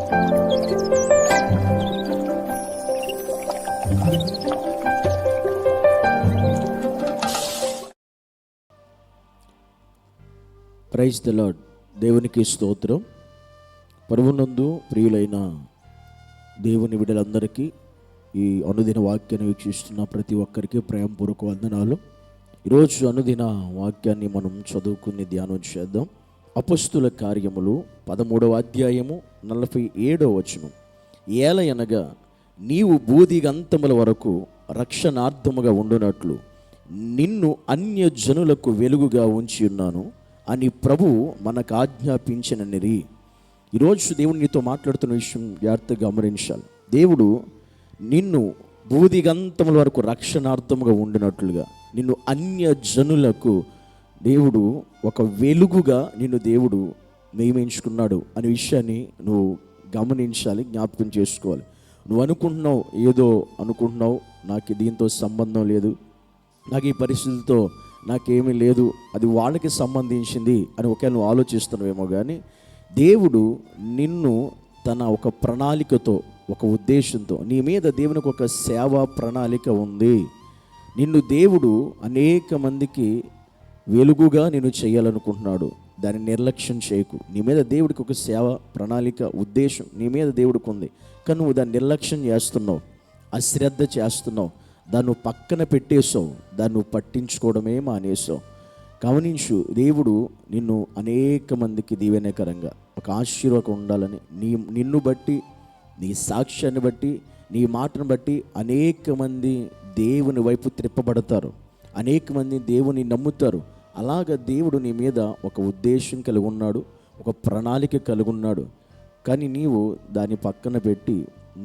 Praise the lord. దేవునికి స్తోత్రం. ప్రభువునందు ప్రియులైన దేవుని బిడ్డలందరికీ, ఈ అనుదిన వాక్యాన్ని వీక్షిస్తున్న ప్రతి ఒక్కరికి ప్రేమపూర్వక వందనాలు. ఈరోజు అనుదిన వాక్యాన్ని మనం చదువుకుని ధ్యానం చేద్దాం. అపొస్తలుల కార్యములు 13వ అధ్యాయము 47వ వచనం. ఏలయనగా నీవు భూదిగంతముల వరకు రక్షణార్థముగా ఉండునట్లు నిన్ను అన్యజనులకు వెలుగుగా ఉంచి ఉన్నాను అని ప్రభువు మనకు ఆజ్ఞాపించిననిరి. ఈరోజు దేవుడు నీతో మాట్లాడుతున్న విషయం జాగ్రత్తగా గమనించాలి. దేవుడు నిన్ను భూదిగంతముల వరకు రక్షణార్థముగా ఉండినట్లుగా నిన్ను అన్యజనులకు దేవుడు ఒక వెలుగుగా నిన్ను దేవుడు నియమించుకున్నాడు అనే విషయాన్ని నువ్వు గమనించాలి, జ్ఞాపకం చేసుకోవాలి. నువ్వు అనుకుంటున్నావు, ఏదో అనుకుంటున్నావు, నాకు దీంతో సంబంధం లేదు, నాకు ఈ పరిస్థితులతో నాకేమీ లేదు, అది వాళ్ళకి సంబంధించింది అని ఒకవేళ నువ్వు ఆలోచిస్తున్నావేమో. కానీ దేవుడు నిన్ను తన ఒక ప్రణాళికతో, ఒక ఉద్దేశంతో, నీ మీద దేవునికి ఒక సేవా ప్రణాళిక ఉంది. నిన్ను దేవుడు అనేక మందికి వెలుగుగా నిన్ను చేయాలనుకుంటున్నాడు. దాన్ని నిర్లక్ష్యం చేయకు. నీ మీద దేవుడికి ఒక సేవ ప్రణాళిక, ఉద్దేశం నీ మీద దేవుడికి ఉంది. కానీ నువ్వు దాన్ని నిర్లక్ష్యం చేస్తున్నావు, అశ్రద్ధ చేస్తున్నావు, దాన్ని పక్కన పెట్టేసావు, దాన్ని నువ్వు పట్టించుకోవడమే మానేసావు. గమనించు, దేవుడు నిన్ను అనేక మందికి దీవెనకరంగా ఒక ఆశీర్వాదం ఉండాలని, నిన్ను బట్టి, నీ సాక్ష్యాన్ని బట్టి, నీ మాటను బట్టి అనేక మంది దేవుని వైపు త్రిప్పబడతారు, అనేక మంది దేవుని నమ్ముతారు. అలాగ దేవుడు నీ మీద ఒక ఉద్దేశం కలిగి ఉన్నాడు, ఒక ప్రణాళిక కలిగి ఉన్నాడు. కానీ నీవు దాన్ని పక్కన పెట్టి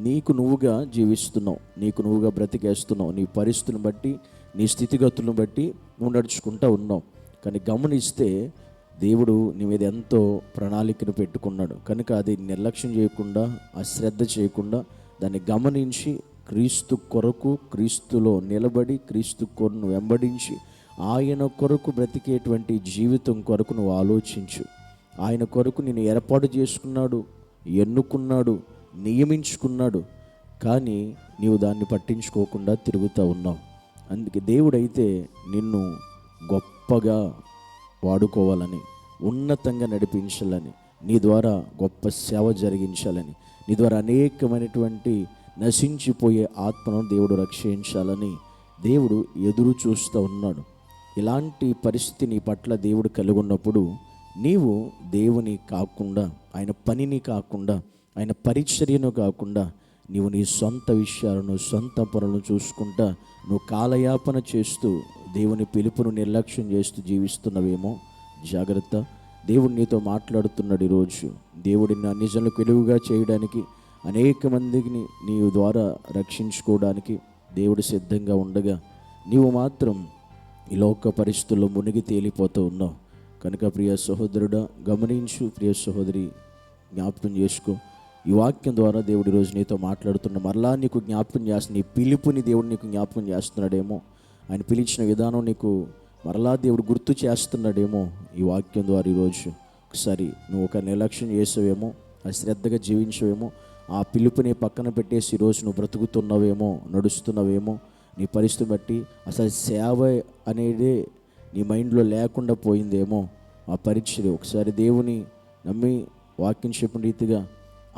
నీకు నువ్వుగా జీవిస్తున్నావు, నీకు నువ్వుగా బ్రతికేస్తున్నావు. నీ పరిస్థితులను బట్టి, నీ స్థితిగతులను బట్టి నువ్వు నడుచుకుంటూ ఉన్నావు. కానీ గమనిస్తే దేవుడు నీ మీద ఎంతో ప్రణాళికను పెట్టుకున్నాడు. కనుక అది నిర్లక్ష్యం చేయకుండా, అశ్రద్ధ చేయకుండా దాన్ని గమనించి క్రీస్తు కొరకు, క్రీస్తులో నిలబడి, క్రీస్తు కొరకు వెంబడించి ఆయన కొరకు బ్రతికేటువంటి జీవితం కొరకు నువ్వు ఆలోచించు. ఆయన కొరకు నిన్ను ఏర్పాటు చేసుకున్నాడు, ఎన్నుకున్నాడు, నియమించుకున్నాడు. కానీ నీవు దాన్ని పట్టించుకోకుండా తిరుగుతూ ఉన్నావు. అందుకే దేవుడైతే నిన్ను గొప్పగా వాడుకోవాలని, ఉన్నతంగా నడిపించాలని, నీ ద్వారా గొప్ప సేవ జరిగించాలని, నీ ద్వారా అనేకమైనటువంటి నశించిపోయే ఆత్మను దేవుడు రక్షించాలని దేవుడు ఎదురు చూస్తూ ఉన్నాడు. ఇలాంటి పరిస్థితి నీ పట్ల దేవుడు కలిగి ఉన్నప్పుడు నీవు దేవుని కాకుండా, ఆయన పనిని కాకుండా, ఆయన పరిచర్యను కాకుండా నీవు నీ సొంత విషయాలను, సొంత పనులను చూసుకుంటా నువ్వు కాలయాపన చేస్తూ దేవుని పిలుపును నిర్లక్ష్యం చేస్తూ జీవిస్తున్నవేమో. జాగ్రత్త. దేవుడు నీతో మాట్లాడుతున్నాడు ఈరోజు. దేవుడిని అన్ని జనులకు వెలుగుగా చేయడానికి, అనేక మందిని నీ ద్వారా రక్షించుకోవడానికి దేవుడు సిద్ధంగా ఉండగా నీవు మాత్రం ఈ లోక పరిస్థితుల్లో మునిగి తేలిపోతూ ఉన్నావు. కనుక ప్రియ సహోదరుడా గమనించు, ప్రియ సహోదరి జ్ఞాపకం చేసుకో. ఈ వాక్యం ద్వారా దేవుడు ఈరోజు నీతో మాట్లాడుతున్న, మరలా నీకు జ్ఞాపకం చేస్తున్న, నీ పిలుపుని దేవుడు నీకు జ్ఞాపకం చేస్తున్నాడేమో, ఆయన పిలిచిన విధానం నీకు మరలా దేవుడు గుర్తు చేస్తున్నాడేమో. ఈ వాక్యం ద్వారా ఈరోజు ఒకసారి నువ్వు ఒక నిర్లక్ష్యం చేసావేమో, అశ్రద్ధగా జీవించవేమో, ఆ పిలుపుని పక్కన పెట్టేసి ఈరోజు నువ్వు బ్రతుకుతున్నావేమో, నడుస్తున్నావేమో. నీ పరిస్థితి బట్టి అసలు సేవ అనేదే నీ మైండ్లో లేకుండా పోయిందేమో. ఆ పరీక్షలు ఒకసారి దేవుని నమ్మి వాక్యం చెప్పిన రీతిగా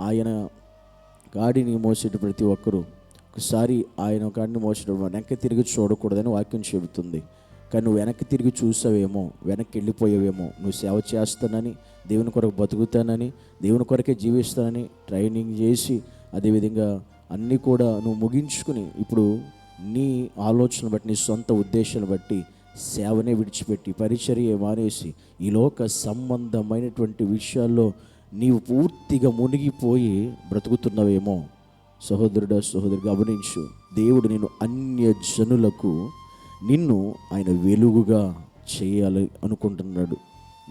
ఆయన గాడిని మోసేట ప్రతి ఒక్కరూ ఒకసారి ఆయన గాడిని మోసేటప్పుడు వెనక్కి తిరిగి చూడకూడదని వాక్యం చెబుతుంది. కానీ నువ్వు వెనక్కి తిరిగి చూసావేమో, వెనక్కి వెళ్ళిపోయావేమో. నువ్వు సేవ చేస్తానని, దేవుని కొరకు బతుకుతానని, దేవుని కొరకే జీవిస్తానని ట్రైనింగ్ చేసి, అదేవిధంగా అన్నీ కూడా నువ్వు ముగించుకుని ఇప్పుడు నీ ఆలోచన బట్టి, నీ సొంత ఉద్దేశాన్ని బట్టి సేవనే విడిచిపెట్టి, పరిచర్య మానేసి, ఈ లోక సంబంధమైనటువంటి విషయాల్లో నీవు పూర్తిగా మునిగిపోయి బ్రతుకుతున్నవేమో. సహోదరుడా, సహోదరి గమనించు, దేవుడు నిన్ను అన్యజనులకు, నిన్ను ఆయన వెలుగుగా చేయాలి అనుకుంటున్నాడు.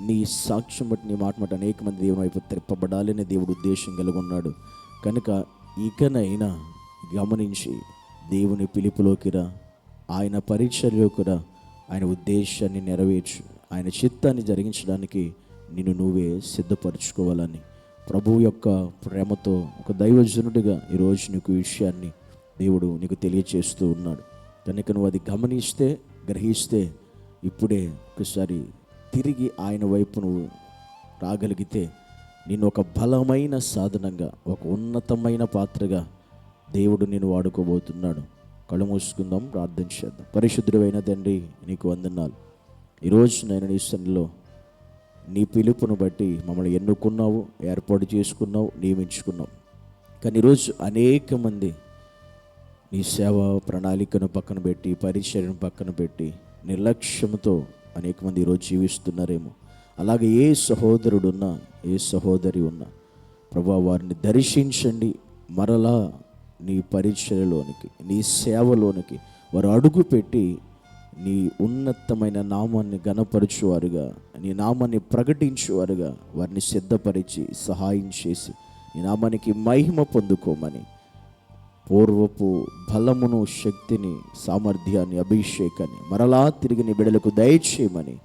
నీ సాక్ష్యం బట్టి, నీ మాట బట్టి అనేక మంది దేవుని వైపు తిప్పబడాలని దేవుడు ఉద్దేశం కలిగి ఉన్నాడు. కనుక ఇకనైనా గమనించి దేవుని పిలుపులోకి రా, ఆయన పరిచర్యలోకి రా, ఆయన ఉద్దేశాన్ని నెరవేర్చు, ఆయన చిత్తాన్ని జరిగించడానికి నిన్ను నువ్వే సిద్ధపరచుకోవాలని ప్రభువు యొక్క ప్రేమతో ఒక దైవజనుడిగా ఈరోజు నీకు ఈ విషయాన్ని దేవుడు నీకు తెలియచేస్తూ ఉన్నాడు కనుక నువ్వు అది గమనిస్తే గ్రహిస్తే ఇప్పుడే ఒకసారి తిరిగి ఆయన వైపు నువ్వు రాగలిగితే నేను ఒక బలమైన సాధనంగా, ఒక ఉన్నతమైన పాత్రగా దేవుడు నేను వాడుకోబోతున్నాడు. కళ్ళు మూసుకుందాం, ప్రార్థన చేద్దాం. పరిశుద్ధుడైన తండ్రి, నీకు వందనాలు. ఈరోజు నేను నీ సన్నిధిలో నీ పిలుపును బట్టి మమ్మల్ని ఎన్నుకున్నావు, ఏర్పాటు చేసుకున్నావు, నియమించుకున్నావు. కానీ ఈరోజు అనేక మంది నీ సేవ ప్రణాళికను పక్కన పెట్టి, పరిచర్యను పక్కన పెట్టి నిర్లక్ష్యంతో అనేక మంది ఈరోజు జీవిస్తున్నారేమో. అలాగే ఏ సహోదరుడున్నా, ఏ సహోదరి ఉన్నా ప్రభువా, వారిని దర్శించండి. మరలా నీ పరిచర్యలోనికి, నీ సేవలోనికి వారు అడుగు పెట్టి నీ ఉన్నతమైన నామాన్ని గణపరచువారుగా, నీ నామాన్ని ప్రకటించువారుగా వారిని సిద్ధపరిచి సహాయం చేసి నీ నామానికి మహిమ పొందుకోమని, పూర్వపు బలమును, శక్తిని, సామర్థ్యాన్ని, అభిషేకాన్ని మరలా తిరిగి నీ బిడ్డలకు దయచేయమని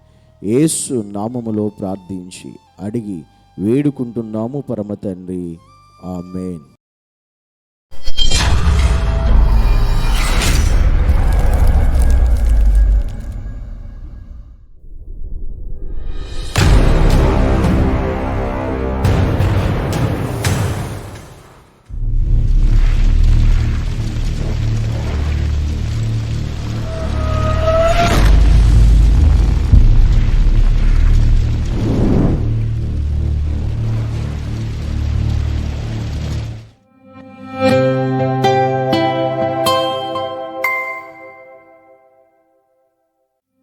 యేసు నామములో ప్రార్థించి అడిగి వేడుకుంటున్నాము పరమ తండ్రి. ఆమేన్.